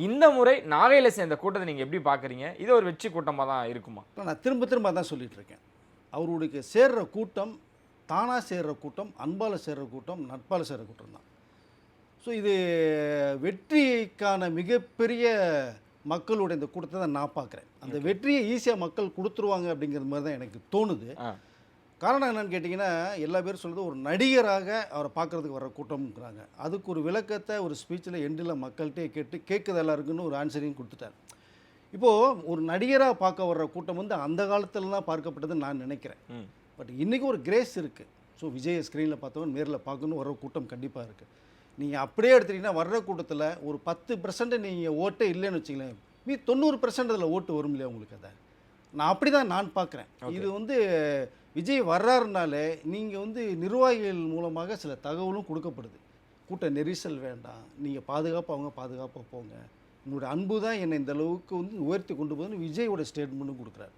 இந்த முறை நாகையில சேர்ந்த கூட்டத்தை நீங்க எப்படி பார்க்குறீங்க? இது ஒரு வெற்றி கூட்டமா தான் இருக்குமா? நான் திரும்ப திரும்ப அதான் சொல்லிட்டு இருக்கேன். அவருடைய சேர்ற கூட்டம், தானா சேர்ற கூட்டம், அன்பால சேர்ற கூட்டம், நட்பால சேர்ற கூட்டம் தான். ஸோ இது வெற்றிக்கான மிகப்பெரிய மக்களுடைய இந்த கூட்டத்தை தான் நான் பார்க்குறேன். அந்த வெற்றியை ஈஸியாக மக்கள் குடுத்துருவாங்க அப்படிங்கிற மாரி தான் எனக்கு தோணுது. ஆ. காரணம் என்னன்னு கேட்டிங்கன்னா, எல்லா பேரும் சொல்றது ஒரு நடிகராக அவரை பார்க்கறதுக்கு வர கூட்டம்ங்கிறாங்க. அதுக்கு ஒரு விளக்கத்த ஒரு ஸ்பீச்சில் எண்டில மக்கள்ட்டயே கேட்குது எல்லாருக்குன்னு ஒரு ஆன்சரையும் குடுத்துட்டார். இப்போது ஒரு நடிகராக பார்க்க வர்ற கூட்டம் வந்து அந்த காலத்துல தான் பார்க்கப்பட்டதுன்னு நான் நினைக்கிறேன். ம். பட் இன்றைக்கி ஒரு கிரேஸ் இருக்குது. ஸோ விஜயை ஸ்க்ரீனில் பார்த்தவன் நேரில் பார்க்கணும் வர்ற கூட்டம் கண்டிப்பாக இருக்குது. நீங்கள் அப்படியே எடுத்துட்டிங்கன்னா வர்ற கூட்டத்தில் ஒரு 10% நீங்கள் ஓட்டே இல்லைன்னு வச்சுங்களேன், மீதி 90% அதில் ஓட்டு வரும் இல்லையா உங்களுக்கு அதை. நான் அப்படி தான் நான் பார்க்குறேன். இது வந்து விஜய் வர்றாருனாலே நீங்கள் வந்து நிர்வாகிகள் மூலமாக சில தகவலும் கொடுக்கப்படுது. கூட்ட நெரிசல் வேண்டாம், நீங்கள் பாதுகாப்பாக அவங்க பாதுகாப்பாக போங்க, உங்களுடைய அன்பு தான் என்னை இந்த அளவுக்கு வந்து உயர்த்தி கொண்டு போகுதுன்னு விஜயோட ஸ்டேட்மெண்ட்டும் கொடுக்குறாரு.